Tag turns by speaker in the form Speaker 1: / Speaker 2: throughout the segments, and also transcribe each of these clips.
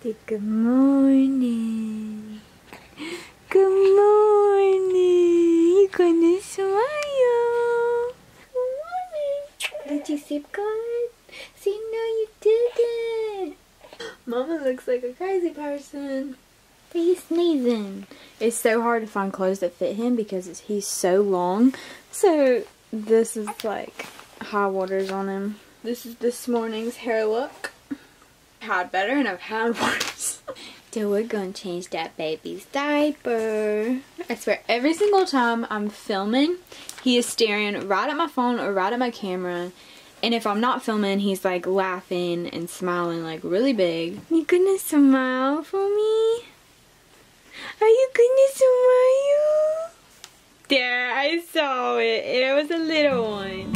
Speaker 1: Good morning. Good morning. You're gonna smile. Good morning. Did you sleep good? See, no, you didn't. Mama looks like a crazy person. Are you sneezing? It's so hard to find clothes that fit him because he's so long. So this is like high waters on him. This is this morning's hair look. I've had better and I've had worse. So we're gonna change that baby's diaper. I swear every single time I'm filming, he is staring right at my phone or right at my camera. And if I'm not filming, he's like laughing and smiling like really big. You gonna smile for me? Are you gonna smile? There, I saw it. It was a little one.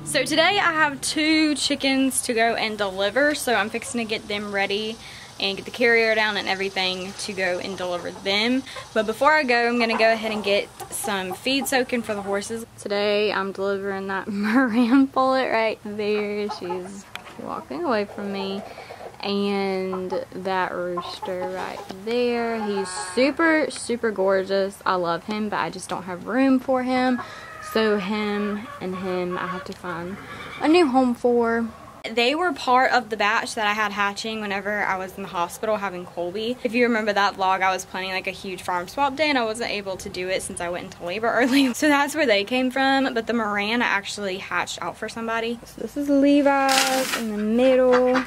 Speaker 1: So today I have 2 chickens to go and deliver, so I'm fixing to get them ready and get the carrier down and everything to go and deliver them. But before I go, I'm going to go ahead and get some feed soaking for the horses. Today I'm delivering that Moran pullet right there. She's walking away from me. And that rooster right there. He's super, super gorgeous. I love him, but I just don't have room for him. So him and him I have to find a new home for. They were part of the batch that I had hatching whenever I was in the hospital having Colby. If you remember that vlog, I was planning like a huge farm swap day and I wasn't able to do it since I went into labor early. So that's where they came from. But the Moran I actually hatched out for somebody. So this is Levi's in the middle.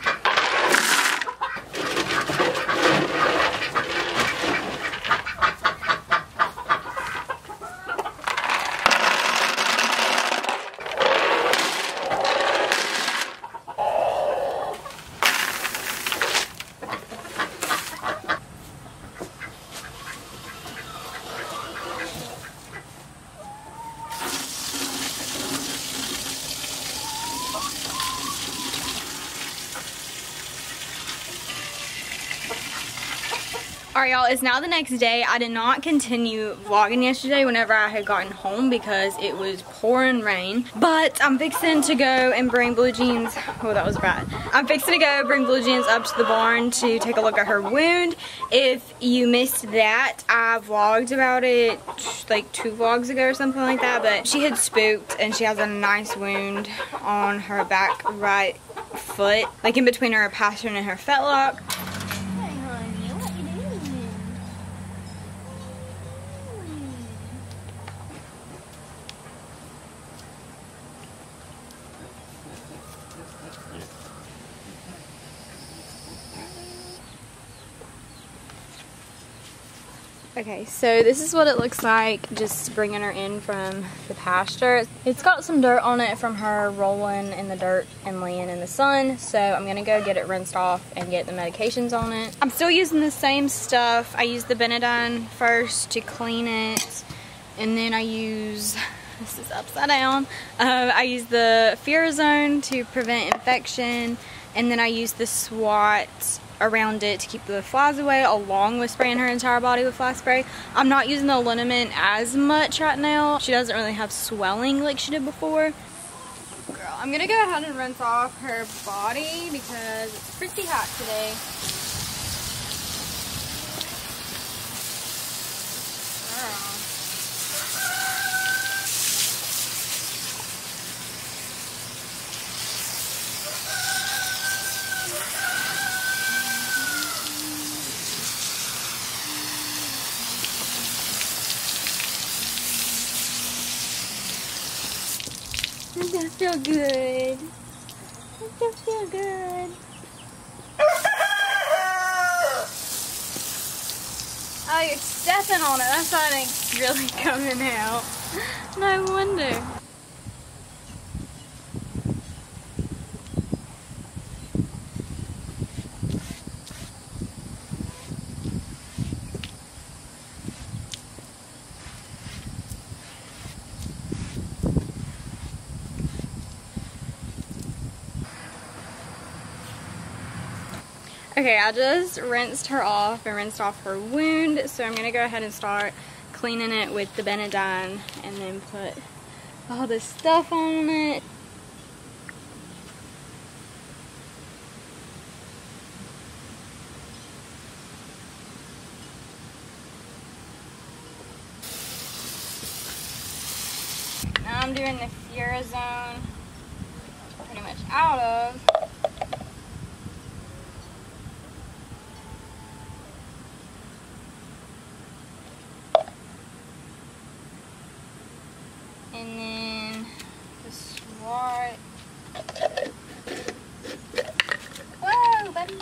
Speaker 1: Alright y'all, it's now the next day. I did not continue vlogging yesterday whenever I had gotten home because it was pouring rain. But I'm fixing to go and bring Bluejeans. Oh, that was bad. I'm fixing to go bring Bluejeans up to the barn to take a look at her wound. If you missed that, I vlogged about it like 2 vlogs ago or something like that. But she had spooked and she has a nice wound on her back right foot. Like in between her pastern and her fetlock. Okay, so this is what it looks like just bringing her in from the pasture. It's got some dirt on it from her rolling in the dirt and laying in the sun, so I'm gonna go get it rinsed off and get the medications on it. I'm still using the same stuff. I use the Benadine first to clean it, and then I use, this is upside down, I use the Furazone to prevent infection, and then I use the swat around it to keep the flies away, along with spraying her entire body with fly spray. I'm not using the liniment as much right now. She doesn't really have swelling like she did before. Girl, I'm gonna go ahead and rinse off her body because it's pretty hot today. Does that feel good? Does that feel good? Oh, you're stepping on it. That's why it's really coming out. No wonder. Okay, I just rinsed her off and rinsed off her wound, so I'm going to go ahead and start cleaning it with the Benadine and then put all this stuff on it. Now I'm doing the Furazone pretty much out of. And then the swat. Whoa, buddy.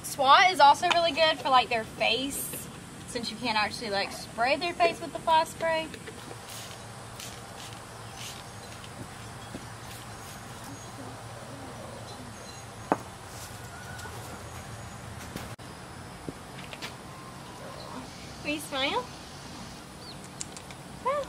Speaker 1: Swat is also really good for like their face, since you can't actually like spray their face with the fly spray. Will you smile? Oh.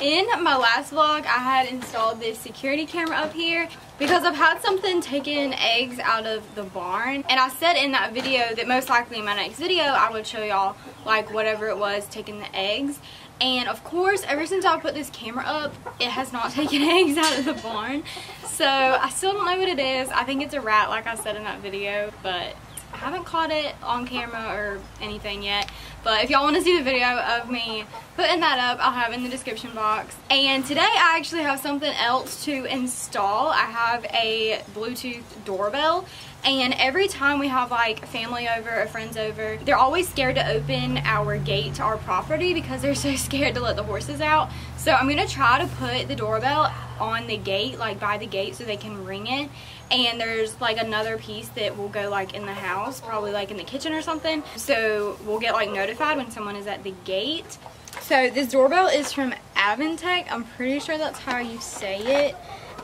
Speaker 1: In my last vlog, I had installed this security camera up here because I've had something taking eggs out of the barn, and I said in that video that most likely in my next video I would show y'all like whatever it was taking the eggs. And of course, ever since I put this camera up, it has not taken eggs out of the barn. So I still don't know what it is. I think it's a rat, like I said in that video, but I haven't caught it on camera or anything yet. But if y'all want to see the video of me putting that up, I'll have it in the description box. And today I actually have something else to install. I have a Bluetooth doorbell. And every time we have like family over or friends over, they're always scared to open our gate to our property because they're so scared to let the horses out. So I'm going to try to put the doorbell on the gate, like by the gate, so they can ring it. And there's like another piece that will go like in the house, probably like in the kitchen or something. So we'll get like notified when someone is at the gate. So this doorbell is from Avantech. I'm pretty sure that's how you say it.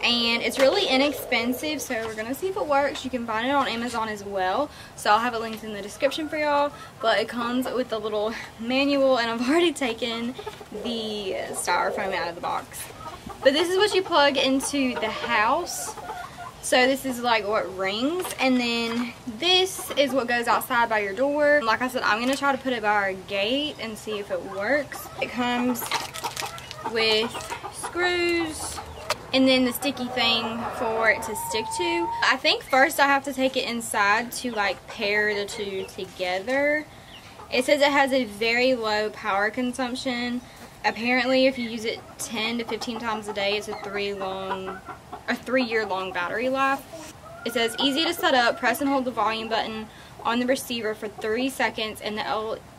Speaker 1: And it's really inexpensive, so we're gonna see if it works. You can find it on Amazon as well, so I'll have it linked in the description for y'all. But it comes with a little manual, and I've already taken the styrofoam out of the box. But this is what you plug into the house. So this is like what rings, and then this is what goes outside by your door. Like I said, I'm gonna try to put it by our gate and see if it works. It comes with screws, and then the sticky thing for it to stick to. I think first I have to take it inside to like pair the two together. It says it has a very low power consumption. Apparently if you use it 10 to 15 times a day, it's a 3-year long battery life. It says easy to set up, press and hold the volume button on the receiver for 3 seconds and the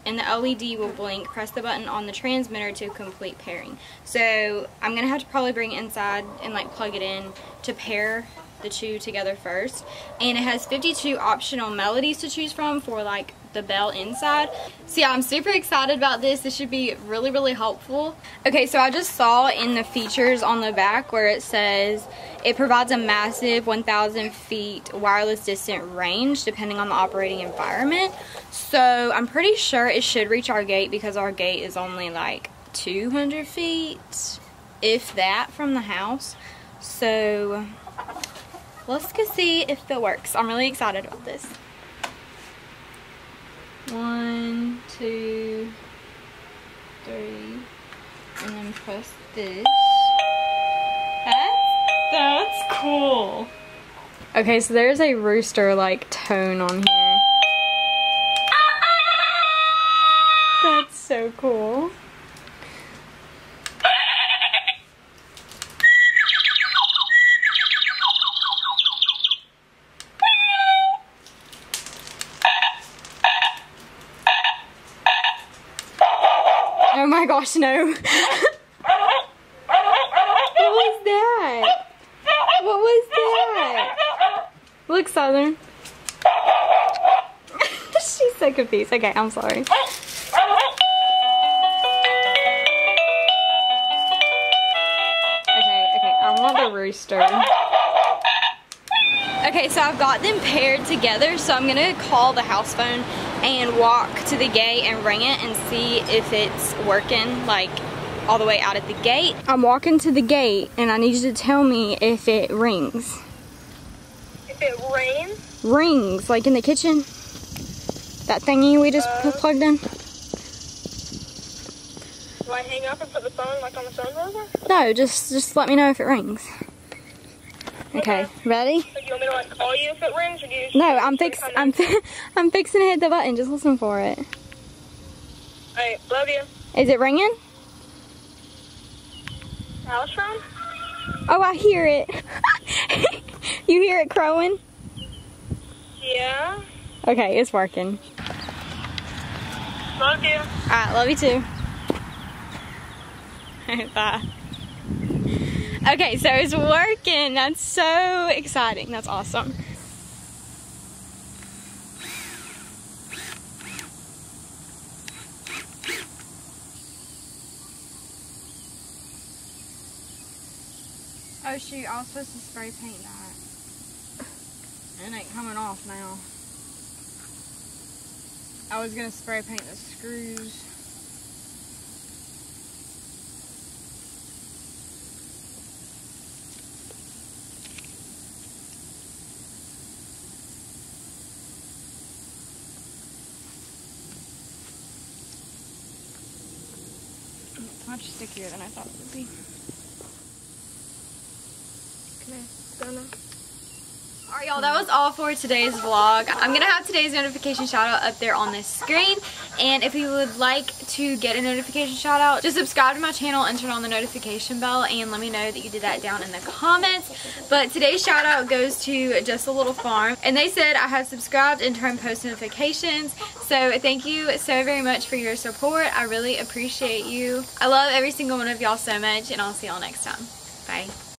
Speaker 1: LED will blink. Press the button on the transmitter to complete pairing. So I'm gonna have to probably bring it inside and like plug it in to pair the two together first. And it has 52 optional melodies to choose from for like the bell inside. So yeah, I'm super excited about this. This should be really, really helpful. Okay, so I just saw in the features on the back where it says it provides a massive 1,000 feet wireless distant range depending on the operating environment. So I'm pretty sure it should reach our gate because our gate is only like 200 feet, if that, from the house. So let's go see if it works. I'm really excited about this. 1, 2, 3, and then press this. That's cool. Okay, so there's a rooster like tone on here. That's so cool. Oh my gosh, no. What was that? What was that? Look, Southern. She's so confused. Okay, I'm sorry. Okay, I want the rooster. Okay, so I've got them paired together, so I'm gonna call the house phone and walk to the gate and ring it and see if it's working, like all the way out at the gate. I'm walking to the gate and I need you to tell me if it rings.
Speaker 2: If it rains?
Speaker 1: Rings, like in the kitchen. That thingy we just plugged in.
Speaker 2: Do I hang up and put the phone like on the phone holder?
Speaker 1: No, just let me know if it rings. Okay, ready?
Speaker 2: So you want me to like call you if it rings, or do you?
Speaker 1: No, I'm fixing to hit the button. Just listen for it.
Speaker 2: Alright, love you.
Speaker 1: Is it ringing?
Speaker 2: House phone?
Speaker 1: Oh, I hear it. You hear it crowing?
Speaker 2: Yeah.
Speaker 1: Okay, it's working.
Speaker 2: Love you.
Speaker 1: Alright, love you too. Bye. Okay, so it's working. That's so exciting. That's awesome. Oh shoot, I was supposed to spray paint that. It ain't coming off now. I was gonna spray paint the screws. It's much stickier than I thought it would be. Alright y'all, that was all for today's vlog. I'm going to have today's notification shout out up there on this screen. And if you would like to get a notification shout out, just subscribe to my channel and turn on the notification bell and let me know that you did that down in the comments. But today's shout out goes to Just a Little Farm. And they said I have subscribed and turned post notifications. So thank you so very much for your support. I really appreciate you. I love every single one of y'all so much, and I'll see y'all next time. Bye.